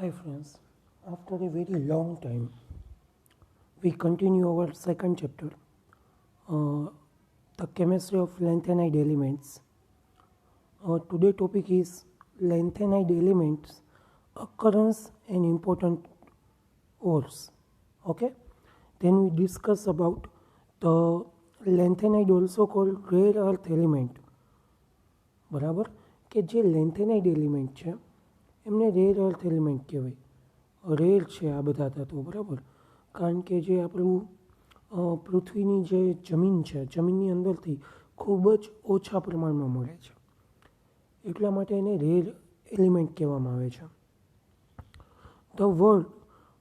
Hi friends, after a very long time, we continue our second chapter, uh, the chemistry of lanthanide elements. Today topic is lanthanide elements, occurrence and important ores. Okay, then we discuss about the lanthanide also called rare earth element. બરાબર કે જે લેન્થેનાઇડ element છે એમને rare earth element કહેવાય. Rare છે આ બધા તત્વો, બરાબર, કારણ કે જે આપણું પૃથ્વીની જે જમીન છે જમીનની અંદરથી ખૂબ જ ઓછા પ્રમાણમાં મળે છે, એટલા માટે એને રેર એલિમેન્ટ કહેવામાં આવે છે. The word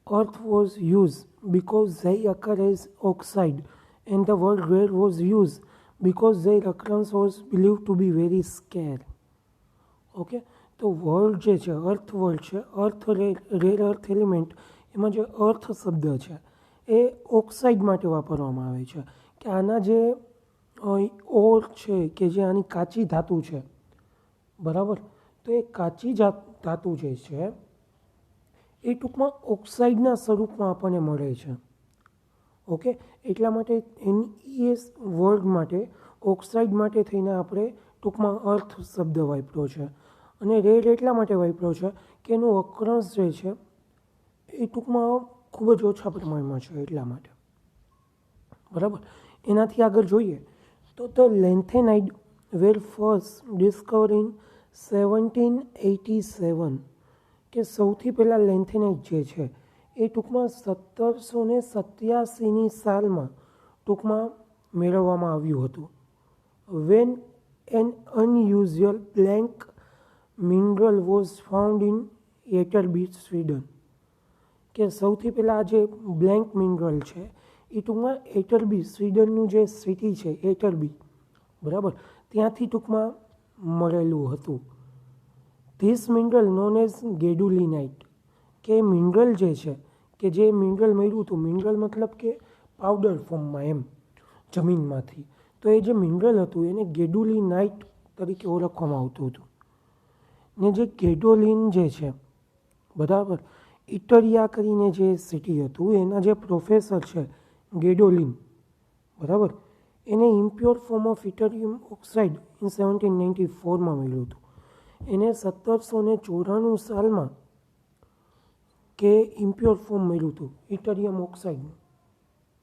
earth was used because they occur as oxide, and the word rare was used because their occurrence was believed to be very scarce. Okay, તો વર્ડ જે છે અર્થ વર્ડ છે, અર્થ રેર અર્થ એલિમેન્ટ, એમાં જે અર્થ શબ્દ છે એ oxide માટે વાપરવામાં આવે છે કે આના જે ઓર છે કે જે આની કાચી ધાતુ છે, બરાબર, તો એ કાચી ધાતુ જે છે એ ટૂંકમાં ઓક્સાઇડના સ્વરૂપમાં આપણને મળે છે. ઓકે, એટલા માટે એની એ વર્ડ માટે ઓક્સાઇડ માટે થઈને આપણે ટૂંકમાં અર્થ શબ્દ વાપર્યો છે. અને રેર એટલા માટે વાપર્યો છે કે એનું ઓકરન્સ જે છે એ ટૂંકમાં ખૂબ જ ઓછા પ્રમાણમાં છે, એટલા માટે. બરાબર, એનાથી આગળ જોઈએ તો the lanthanide were first discover in 1787, કે સૌથી પહેલાં લેન્થેનાઇડ જે છે એ ટૂંકમાં 1787ની સાલમાં ટૂંકમાં મેળવવામાં આવ્યું હતું. When an unusual blank mineral was found in Ytterby, Sweden, કે સૌથી પહેલાં આ જે બ્લેન્ક મિનરલ છે એ ટૂંકમાં એટરબી, સ્વીડનનું જે સિટી છે એટરબી, બરાબર, ત્યાંથી ટૂંકમાં મળેલું હતું. ધીસ મિનરલ નોન એઝ ગેડુલિનાઇટ, કે મિનરલ જે છે કે જે મિનરલ મળ્યું હતું, મિનરલ મતલબ કે પાવડર ફોર્મમાં એમ જમીનમાંથી, તો એ જે મિનરલ હતું એને ગેડુલિનાઇટ તરીકે ઓળખવામાં આવતું હતું. ને જે ગેડોલિન જે છે, બરાબર, ઇટરિયા કરીને જે સિટી હતું એના જે પ્રોફેસર છે ગેડોલિન, બરાબર, એને impure form of yttrium oxide in 1794માં મળ્યું હતું. એને 1794 સાલમાં કે ઇમ્પ્યોર ફોર્મ મળ્યું હતું ઇટરિયમ ઓક્સાઇડનું,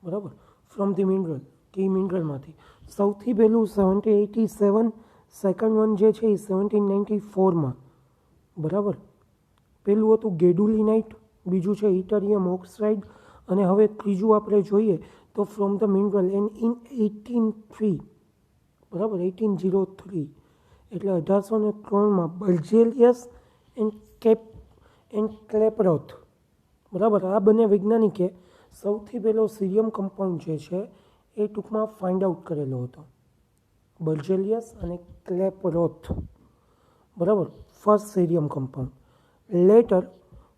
બરાબર, ફ્રોમ ધી મિનરલ, કે એ મિનરલમાંથી. સૌથી પહેલું 1787, સેકન્ડ વન જે છે એ 1794માં, બરાબર. પહેલું હતું ગેડુલિનાઇટ, બીજું છે ઇટરિયમ ઓક્સાઇડ, અને હવે ત્રીજું આપણે જોઈએ તો from the mineral and in 1803, બરાબર, 1803 એટલે 1803માં બર્જેલિયસ એન્ડ ક્લેપરોથ, બરાબર, આ બંને વૈજ્ઞાનિકે સૌથી પહેલો સીરિયમ કમ્પાઉન્ડ જે છે એ ટૂંકમાં ફાઇન્ડ આઉટ કરેલો હતો, બર્જેલિયસ અને ક્લેપરોથ, બરાબર, first cerium compound. Later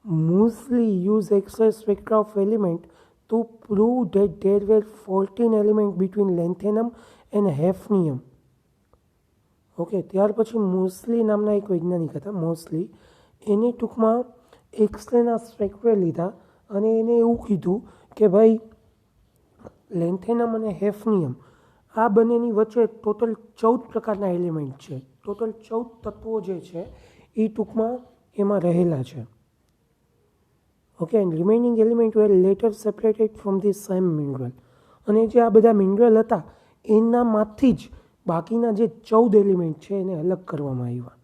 Moseley used X-ray spectra of element to prove that there were 14 elements between lanthanum and hafnium. Okay, ત્યાર પછી મોસ્લી નામના એક વૈજ્ઞાનિક હતા, મોસ્લી, એને ટૂંકમાં એક્સરેના સ્પેક્ટ્રા લીધા અને એને એવું કીધું કે ભાઈ લેન્થેનમ અને હેફનિયમ આ બંનેની વચ્ચે ટોટલ 14 પ્રકારના એલિમેન્ટ છે, ટોટલ 14 તત્વો જે છે એ ટૂંકમાં એમાં રહેલા છે. Okay, and remaining element were later separated from the same mineral, અને જે આ બધા મિનરલ હતા એનામાંથી જ બાકીના જે 14 એલિમેન્ટ છે એને અલગ કરવામાં આવ્યા.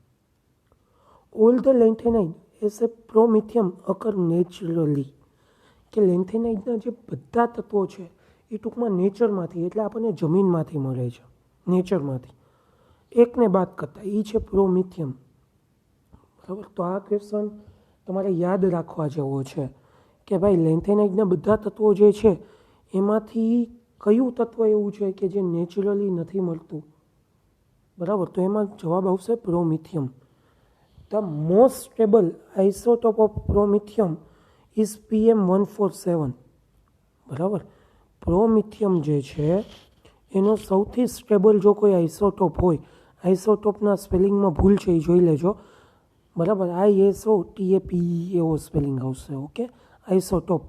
All the lanthanide as a promethium occur naturally, કે લેન્થેનાઇડના જે બધા તત્વો છે એ ટૂંકમાં નેચરમાંથી, એટલે આપણને જમીનમાંથી મળે છે, નેચરમાંથી, એકને બાદ કરતા, એ છે પ્રોમિથિયમ. બરાબર, તો આ ક્વેશ્ચન તમારે યાદ રાખવા જેવો છે કે ભાઈ લેન્થેનાઇડના બધા તત્વો જે છે એમાંથી કયું તત્વ એવું છે કે જે નેચરલી નથી મળતું, બરાબર, તો એમાં જવાબ આવશે promethium. The most stable isotope of promethium is PM147, બરાબર. પ્રોમિથિયમ જે છે એનો સૌથી સ્ટેબલ જો કોઈ આઇસોટોપ હોય, આઇસોટોપના સ્પેલિંગમાં ભૂલ છે એ જોઈ લેજો, બરાબર, ISOTAPE એવો સ્પેલિંગ આવશે. Okay, isotope.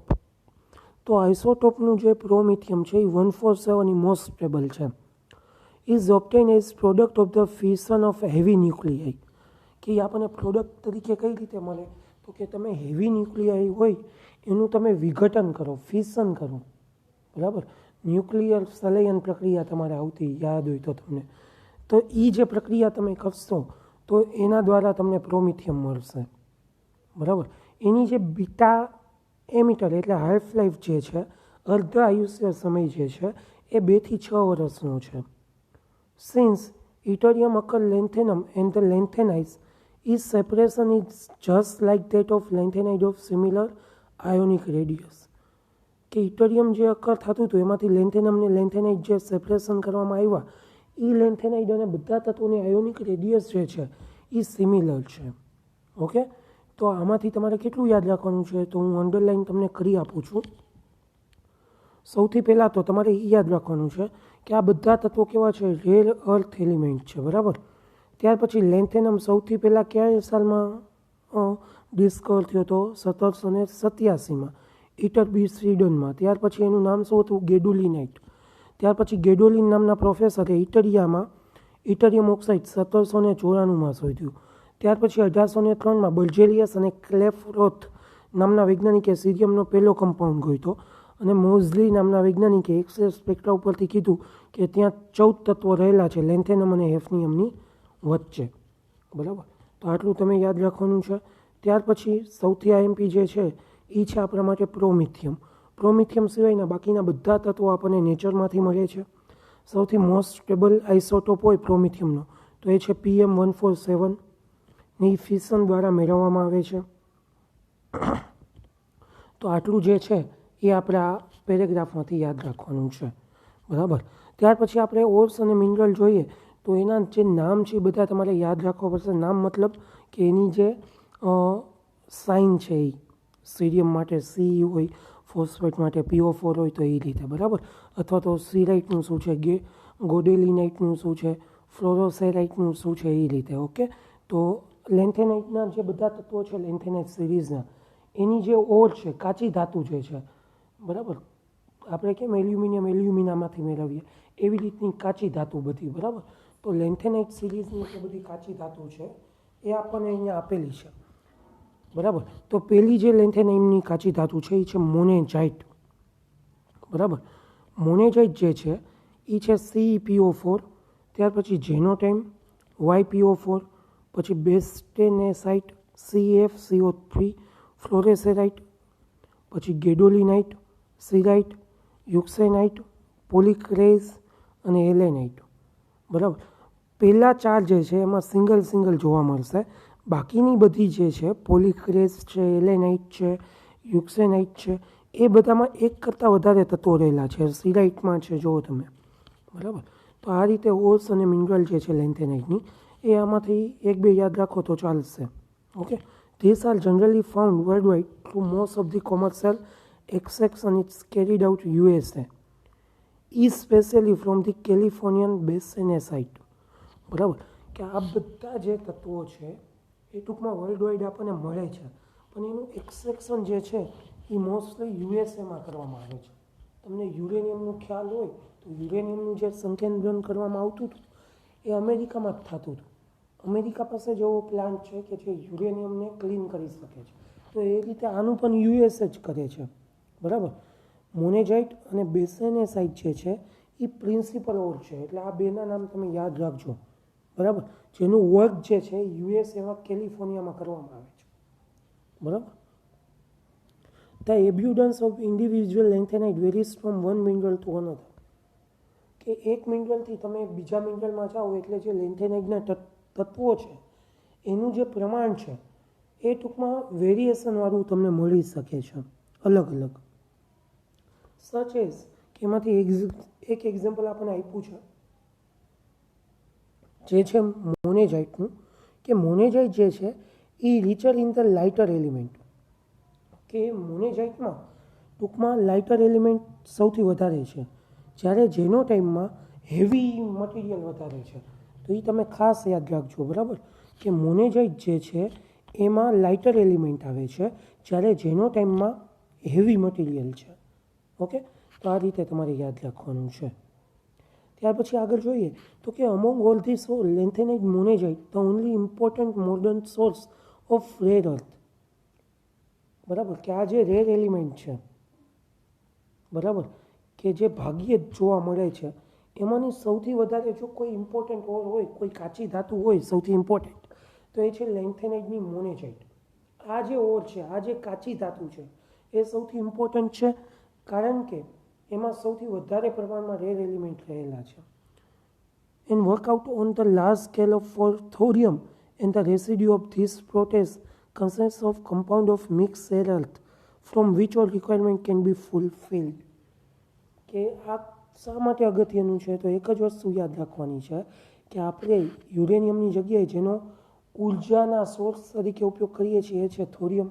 તો આઇસોટોપનું જે પ્રોમિથિયમ છે એ 147 એ મોસ્ટ સ્ટેબલ છે. Is obtain as product of the fission of heavy nuclei. કે એ આપણને પ્રોડક્ટ તરીકે કઈ રીતે મળે? તો કે તમે હેવી ન્યુક્લિયાઈ હોય એનું તમે વિઘટન કરો, ફિશન કરો. બરાબર, ન્યુક્લિયર સંલયન પ્રક્રિયા તમારે આવતી યાદ હોય તો તમને, તો એ જે પ્રક્રિયા તમે કરશો તો એના દ્વારા તમને પ્રોમિથિયમ મળશે. બરાબર, એની જે બીટા એમિટર એટલે હાલ્ફ લાઈફ જે છે, અર્ધ આયુષ્ય સમય જે છે એ 2 થી 6 વર્ષનો છે. Since yttrium occur lanthanum and the lanthanides is separation is just like that of lanthanide of similar ionic radius. કે ઇટરિયમ જે અકર થતું હતું એમાંથી લેન્થેનમ ને લેન્થેનાઇડ જે સેપરેશન કરવામાં આવ્યા, એ લેન્થેનાઇડ અને બધા તત્વોની આયોનિક રેડિયસ જે છે એ સિમિલર છે. ઓકે, તો આમાંથી તમારે કેટલું યાદ રાખવાનું છે? તો હું અંડરલાઇન તમને કરી આપું છું. સૌથી પહેલાં તો તમારે એ યાદ રાખવાનું છે કે આ બધા તત્વો કેવા છે? રેર અર્થ એલિમેન્ટ છે. બરાબર, ત્યાર પછી લેન્થેનમ સૌથી પહેલાં કયા સાલમાં ડિસ્કવર થયો હતો? 1787માં ઇટરબી સ્વીડનમાં. ત્યાર પછી એનું નામ શું હતું? ગેડોલિનાઇટ. ત્યાર પછી ગેડોલિન નામના પ્રોફેસરે ઇટરિયમ ઓક્સાઇડ 1794માં શોધ્યું. ત્યાર પછી 1803માં બર્જેલિયસ અને ક્લેફરોથ નામના વૈજ્ઞાનિકે સીરિયમનો પહેલો કમ્પાઉન્ડ ગોઠવ્યો અને મોઝલી નામના વૈજ્ઞાનિકે એક્સ-રે સ્પેક્ટ્રા ઉપરથી કીધું કે ત્યાં 14 તત્વો રહેલા છે લેન્થેનમ અને હેફનિયમની વચ્ચે. બરાબર, તો આટલું તમે યાદ રાખવાનું છે. ત્યાર પછી સૌથી આઈએમપી જે છે એ છે આપણા માટે પ્રોમિથિયમ. પ્રોમિથિયમ સિવાયના બાકીના બધા તત્વો આપણને નેચરમાંથી મળે છે. સૌથી મોસ્ટ સ્ટેબલ આઇસોટોપ હોય પ્રોમિથિયમનો તો એ છે PM147 ને એ ફિશન દ્વારા મેળવવામાં આવે છે. તો આટલું જે છે એ આપણે આ પેરેગ્રાફમાંથી યાદ રાખવાનું છે. બરાબર, ત્યાર પછી આપણે ઓર્સ અને મિનરલ જોઈએ તો એના જે નામ છે એ બધા તમારે યાદ રાખવા પડશે. નામ મતલબ કે એની જે સાઇન છે એ સીરિયમ માટે સી હોય, ફોસ્ફેટ માટે PO4 હોય તો એ રીતે. બરાબર, અથવા તો સિરાઇટનું શું છે, ગોડેલિનાઇટનું શું છે, ફ્લોરોસેરાઇટનું શું છે, એ રીતે. ઓકે, તો લેન્થેનાઇટના જે બધા તત્વો છે લેન્થેનાઇટ સિરીઝના, એની જે ઓર છે, કાચી ધાતુ જે છે, બરાબર, આપણે કેમ એલ્યુમિનામાંથી મેળવીએ એવી રીતની કાચી ધાતુ બધી. બરાબર, તો લેન્થેનાઇટ સિરીઝની જે બધી કાચી ધાતુ છે એ આપણને અહીંયા આપેલી છે. બરાબર, તો પહેલી જે લેન્થેનાઇટની કાચી ધાતુ છે એ છે મોનેજાઇટ. બરાબર, મોનેજાઇટ જે છે એ છે CePO4, ત્યાર પછી જેનોટાઇમ YPO4, પછી બેસ્ટેનેસાઇટ CFCO3, ફ્લોરેસેરાઇટ, પછી ગેડોલિનાઇટ, સિરાઇટ, યુક્સેનાઇટ, પોલિક્રેઝ અને એલેનાઇટ. બરાબર, પહેલા 4 જે છે એમાં સિંગલ જોવા મળશે. બાકીની બધી જે છે પોલિક્રેઝ છે, એલેનાઇટ છે, યુક્સેનાઇટ છે, એ બધામાં એક કરતાં વધારે તત્વો રહેલા છે. સિરાઇટમાં છે જુઓ તમે. બરાબર, તો આ રીતે ઓર્સ અને મિનરલ જે છે લેન્થેનાઇટની એ આમાંથી 1-2 યાદ રાખો તો ચાલશે. Okay, these are generally found worldwide through most of the commercial extraction is carried out USA, especially from the Californian basinacite. બરાબર, કે આ બધા જે તત્વો છે એ ટૂંકમાં વર્લ્ડ આપણને મળે છે, પણ એનું એક્સટ્રેક્શન જે છે એ મોસ્ટલી યુએસએમાં કરવામાં આવે છે. તમને યુરેનિયમનું ખ્યાલ હોય તો યુરેનિયમનું જે સંકેન્દ્રણ કરવામાં આવતું હતું એ અમેરિકામાં જ થતું હતું. અમેરિકા પાસે જેવો પ્લાન્ટ છે કે જે યુરેનિયમને ક્લીન કરી શકે છે, તો એ રીતે આનું પણ યુએસ જ કરે છે. બરાબર, મોનેજાઇટ અને બેસેનેસાઇટ જે છે એ પ્રિન્સિપલ ઓર છે, એટલે આ બેના નામ તમે યાદ રાખજો. બરાબર, જેનું વર્ક જે છે યુએસએમાં કેલિફોર્નિયામાં કરવામાં આવે છે. બરાબર, the abundance of individual lanthanide varies from one mineral to another. કે એક મિનરલથી તમે બીજા મિનરલમાં જાઓ એટલે જે લેન્થેનાઇટના તત્વો છે એનું જે પ્રમાણ છે એ ટૂંકમાં વેરિએશનવાળું તમને મળી શકે છે, અલગ અલગ. સચ એઝ કે એમાંથી એક એક્ઝામ્પલ આપણને આપ્યું છે જે છે મોનેજાઇટનું, કે મોનેજાઇટ જે છે એ રિચર ઇન ધ લાઇટર એલિમેન્ટ. કે મોનેજાઇટમાં ટૂંકમાં લાઇટર એલિમેન્ટ સૌથી વધારે છે, જ્યારે જેનોટાઇમમાં હેવી મટીરિયલ વધારે છે. તો એ તમે ખાસ યાદ રાખજો. બરાબર, કે મોનેજાઇટ જે છે એમાં લાઇટર એલિમેન્ટ આવે છે, જ્યારે જેનોટાઇપમાં હેવી મટીરિયલ છે. ઓકે, તો આ રીતે તમારે યાદ રાખવાનું છે. ત્યાર પછી આગળ જોઈએ તો કે among all these lanthanide monazite the only important modern source of rare earth. બરાબર, કે આ જે રેર એલિમેન્ટ છે, બરાબર, કે જે ભાગ્યે જ જોવા મળે છે, એમાંની સૌથી વધારે જો કોઈ ઇમ્પોર્ટન્ટ ઓર હોય, કોઈ કાચી ધાતુ હોય સૌથી ઇમ્પોર્ટન્ટ, તો એ છે લેન્થેનાઇટની મોનેઝાઇટ. આ જે ઓર છે, આ જે કાચી ધાતુ છે, એ સૌથી ઇમ્પોર્ટન્ટ છે, કારણ કે એમાં સૌથી વધારે પ્રમાણમાં રેર એલિમેન્ટ રહેલા છે. And workout on the large scale of for thorium and the residue of these process consists of compound of mixed rare earth from which all requirement can be fulfilled. કે આ શા માટે અગત્યનું છે? તો એક જ વસ્તુ યાદ રાખવાની છે કે આપણે યુરેનિયમની જગ્યાએ જેનો ઉર્જાના સોર્સ તરીકે ઉપયોગ કરીએ છીએ એ છે થોરિયમ.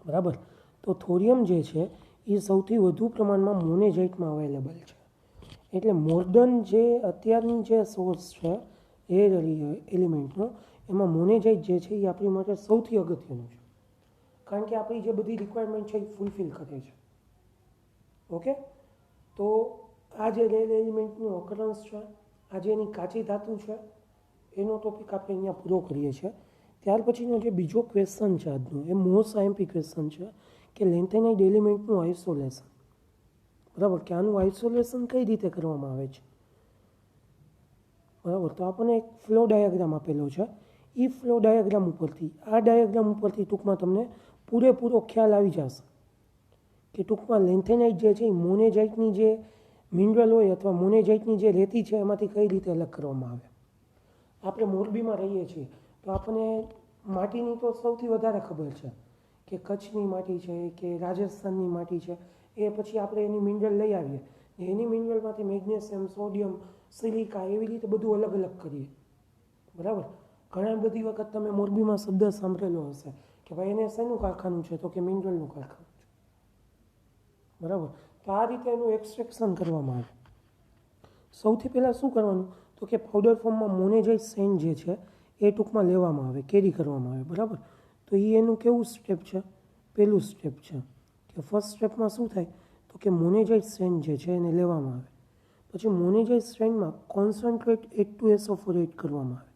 બરાબર, તો થોરિયમ જે છે એ સૌથી વધુ પ્રમાણમાં મોનેઝાઇટમાં અવેલેબલ છે. એટલે મોડર્ન જે અત્યારની જે સોર્સ છે રેર એલિમેન્ટનો, એમાં મોનેઝાઇટ જે છે એ આપણી માટે સૌથી અગત્યનું છે, કારણ કે આપણી જે બધી રિક્વાયરમેન્ટ છે એ ફૂલફિલ કરે છે. ઓકે, તો આ જે રેર એલિમેન્ટનું ઓકરન્સ છે, આ જે એની કાચી ધાતુ છે, એનો ટોપિક આપણે અહીંયા પૂરો કરીએ છીએ. ત્યાર પછીનો જે બીજો ક્વેશ્ચન છે આજનો, એ મોસ્ટ આઈએમપી ક્વેશ્ચન છે કે લેન્થેનાઇટ એલિમેન્ટનું આઇસોલેશન. બરાબર, કે આનું આઇસોલેશન કઈ રીતે કરવામાં આવે છે? બરાબર, તો આપણને એક ફ્લો ડાયાગ્રામ આપેલો છે. એ ફ્લો ડાયાગ્રામ ઉપરથી, આ ડાયાગ્રામ ઉપરથી ટૂંકમાં તમને પૂરેપૂરો ખ્યાલ આવી જશે કે ટૂંકમાં લેન્થેનાઇટ જે છે એ મોનેઝાઇટની જે મિનરલ હોય અથવા મોનેઝાઇટની જે રેતી છે એમાંથી કઈ રીતે અલગ કરવામાં આવે. આપણે મોરબીમાં રહીએ છીએ તો આપણને માટીની તો સૌથી વધારે ખબર છે કે કચ્છની માટી છે કે રાજસ્થાનની માટી છે. એ પછી આપણે એની મિનરલ લઈ આવીએ, એની મિનરલમાંથી મેગ્નેશિયમ, સોડિયમ, સિલિકા એવી રીતે બધું અલગ અલગ કરીએ. બરાબર, ઘણા બધી વખત તમે મોરબીમાં શબ્દ સાંભળેલો હશે કે ભાઈ એને શેનું કારખાનું છે? તો કે મિનરલનું કારખાનું છે. બરાબર, તો આ રીતે એનું એક્સટ્રેક્શન કરવામાં આવે. સૌથી પહેલાં શું કરવાનું? તો કે પાવડર ફોર્મમાં મોનેઝાઇટ સેન્ડ જે છે એ ટૂંકમાં લેવામાં આવે, કેરી કરવામાં આવે. બરાબર, તો એ એનું કેવું સ્ટેપ છે? પહેલું સ્ટેપ છે કે ફર્સ્ટ સ્ટેપમાં શું થાય? તો કે મોનેઝાઇટ સેન્ડ જે છે એને લેવામાં આવે. પછી મોનેઝાઇટ સેન્ડમાં કોન્સન્ટ્રેટ H2SO4 એડ કરવામાં આવે.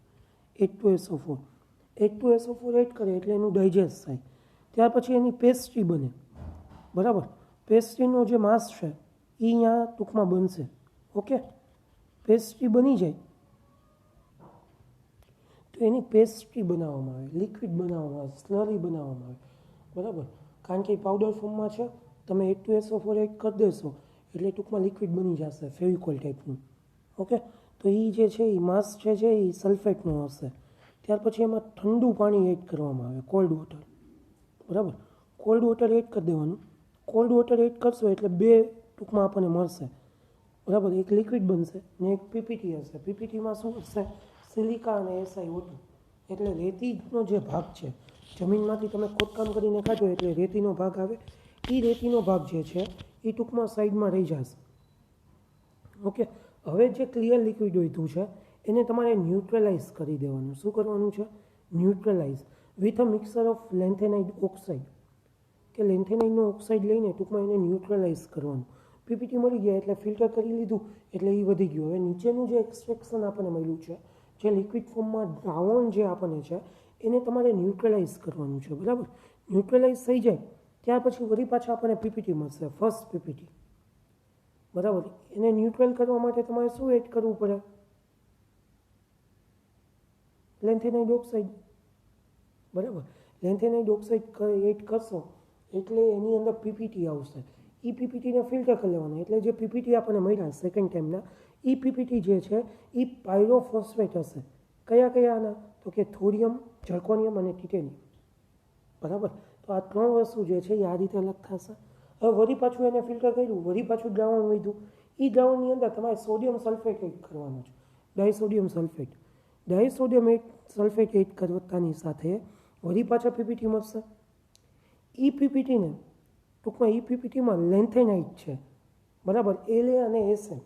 H2SO4 એડ કરે એટલે એનું ડાયજેસ્ટ થાય. ત્યાર પછી એની પેસ્ટ્રી બને. બરાબર, પેસ્ટ્રીનો જે માસ છે એ અહીંયા ટૂંકમાં બનશે. ઓકે, પેસ્ટ્રી બની જાય તો એની પેસ્ટ્રી બનાવવામાં આવે, લિક્વિડ બનાવવામાં આવે, સ્લરી બનાવવામાં આવે. બરાબર, કારણ કે એ પાવડર ફોર્મમાં છે, તમે H2SO4 એડ કરી દેશો એટલે ટૂંકમાં લિક્વિડ બની જશે ફેવિકોલ ટાઈપનું. ઓકે, તો એ જે છે એ માસ છે એ સલ્ફેટનો હશે. ત્યાર પછી એમાં ઠંડુ પાણી એડ કરવામાં આવે, કોલ્ડ વોટર. બરાબર, કોલ્ડ વોટર એડ કરી દેવાનું. કોલ્ડ વોટર એડ કરશો એટલે બે ટૂંકમાં આપણને મળશે. બરાબર, એક લિક્વિડ બનશે ને એક પીપીટી હશે. પીપીટીમાં શું હશે? સિલિકા અને SiO2. એટલે રેતીનો જે ભાગ છે, જમીનમાંથી તમે ખોદકામ કરીને કાઢો એટલે રેતીનો ભાગ આવે. એ રેતીનો ભાગ જે છે એ ટૂંકમાં સાઈડમાં રહી જશે. ઓકે, હવે જે ક્લિયર લિક્વિડ વધ્યું છે એને તમારે ન્યુટ્રલાઇઝ કરી દેવાનું. શું કરવાનું છે? Neutralise with a mixer of lanthanide oxide. કે લેન્થેનાઇટનો ઓક્સાઇડ લઈને ટૂંકમાં એને ન્યુટ્રલાઇઝ કરવાનું. પીપીટી મળી ગયા એટલે ફિલ્ટર કરી લીધું એટલે એ વધી ગયું. હવે નીચેનું જે એક્સટ્રેક્શન આપણને મળ્યું છે, જે લિક્વિડ ફોર્મમાં દ્રાવણ જે આપણને છે એને તમારે ન્યુટ્રલાઇઝ કરવાનું છે. બરાબર, ન્યુટ્રલાઇઝ થઈ જાય ત્યાર પછી વળી પાછા આપણને પીપીટી મળશે, ફર્સ્ટ પીપીટી. બરાબર, એને ન્યુટ્રલ કરવા માટે તમારે શું એડ કરવું પડે? લેન્થેનાઇટ ઓક્સાઇડ. બરાબર, લેન્થેનાઇટ ઓક્સાઇડ એડ કરશો એટલે એની અંદર પીપીટી આવશે. એ પીપીટીને ફિલ્ટર કરી લેવાના. એટલે જે પીપીટી આપણને મળ્યા સેકન્ડ ટાઈમના, એ પીપીટી જે છે એ પાયરોફોસ્ફેટ હશે. કયા કયાના? તો કે થોરિયમ, ઝર્કોનિયમ અને ટિટેનિયમ. બરાબર, તો આ ત્રણ વસ્તુ જે છે એ આ રીતે અલગ થશે. હવે વળી પાછું એને ફિલ્ટર કર્યું, વળી પાછું દ્રાવણ વધ્યું. એ દ્રાવણની અંદર તમારે સોડિયમ સલ્ફેટ એડ કરવાનું છે, ડાયસોડિયમ સલ્ફેટ. ડાયસોડિયમ સલ્ફેટ એડ કરતાની સાથે વળી પાછા પીપીટી મળશે. એ પીપીટીને ટૂંકમાં એ પીપીટીમાં લેન્થેનાઇટ છે. બરાબર, La અને Sn.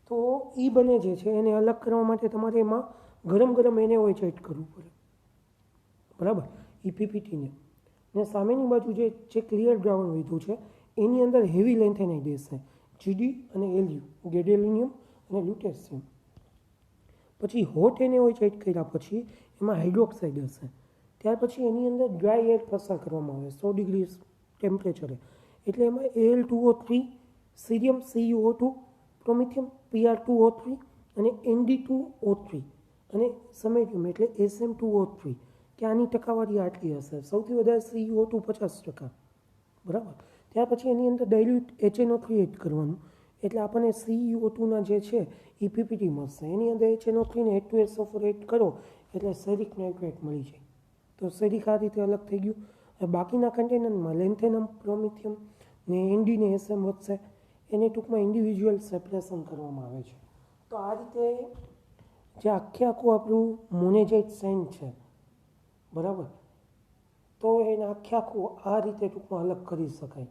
તો એ બંને જે છે એને અલગ કરવા માટે તમારે એમાં ગરમ NaOH એડ કરવું પડે. બરાબર, એ પીપીટીને ને સામેની બાજુ જે ક્લિયર ગ્રાઉન્ડ લીધું છે એની અંદર હેવી લેન્થેનાઇટ હશે, જીડી અને એલયુ, ગેડેલિનિયમ અને લ્યુટેશિયમ. પછી હોટ NaOH કર્યા પછી એમાં હાઇડ્રોક્સાઇડ હશે. ત્યાર પછી એની અંદર ડ્રાય એર પસાર કરવામાં આવે 100 ડિગ્રી ટેમ્પરેચરે, એટલે એમાં Al2O3, સીરિયમ CuO2, પ્રોમિથિયમ Pr2O3 અને Nd2O3 અને સમેટિયમ એટલે Sm2O3, કે આની ટકાવારી આટલી હશે. સૌથી વધારે CuO2 50%. બરાબર. ત્યાર પછી એની અંદર ડાયલ્યુટ HNO3 એડ કરવાનું, એટલે આપણને CuO2ના જે છે એ પીપીટી મળશે. એની અંદર HNO3 ને H2SO4 એડ કરો એટલે સેરિક નાઇટ્રેટ મળી જાય. તો સેરિક આ રીતે અલગ થઈ ગયું. હવે બાકીના કન્ટેનરમાં લેન્થેનમ, પ્રોમિથિયમ ને ND ને SM વધશે. એને ટૂંકમાં ઇન્ડિવિજ્યુઅલ સેપરેશન કરવામાં આવે છે. તો આ રીતે જે આખું આપણું મોનેજાઇટ સેન્ડ છે, બરાબર, તો એને આખું આ રીતે ટૂંકમાં અલગ કરી શકાય.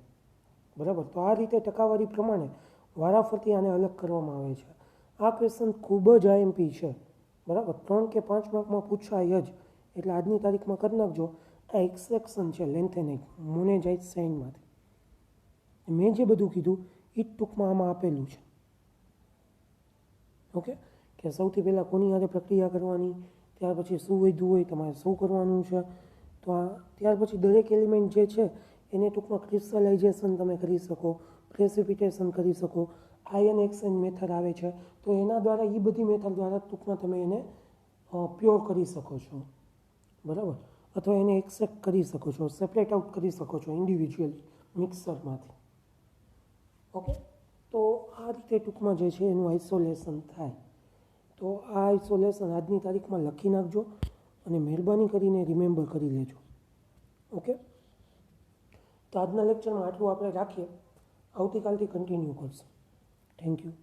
બરાબર. તો આ રીતે ટકાવારી પ્રમાણે વારાફરતી આને અલગ કરવામાં આવે છે. આ ક્વેશ્ચન ખૂબ જ IMP છે. બરાબર, 3 કે 5 માર્કમાં પૂછાય જ, એટલે આજની તારીખમાં કરી નાખજો. આ એક્સટ્રેક્શન છે લેન્થેનાઇટ મોનેજાઇટ સેન્ડમાંથી. મેં જે બધું કીધું એ જ ટૂંકમાં આમાં આપેલું છે. ઓકે, કે સૌથી પહેલાં કોની હારે પ્રક્રિયા કરવાની, ત્યાર પછી શું વધ્યું હોય તમારે શું કરવાનું છે. તો ત્યાર પછી દરેક એલિમેન્ટ જે છે એને ટૂંકમાં ક્રિસ્ટલાઇઝેશન તમે કરી શકો, પ્રેસિપિટેશન કરી શકો, આયન એક્સચેન્જ મેથડ આવે છે. તો એના દ્વારા એ બધી મેથડ દ્વારા ટૂંકમાં તમે એને પ્યોર કરી શકો છો. બરાબર, અથવા એને એક્સેપ્ટ કરી શકો છો, સેપરેટ આઉટ કરી શકો છો ઇન્ડિવિજ્યુઅલી મિક્સરમાંથી. ઓકે, તો આ રીતે ટૂંકમાં જે છે એનું આઇસોલેશન થાય. તો આ આઇસોલેશન આજની તારીખમાં લખી નાખજો અને મહેરબાની કરીને રિમેમ્બર કરી લેજો. ઓકે, તો આજના લેક્ચરમાં આટલું આપણે રાખીએ. આવતીકાલથી કન્ટિન્યુ કરશું. Thank you.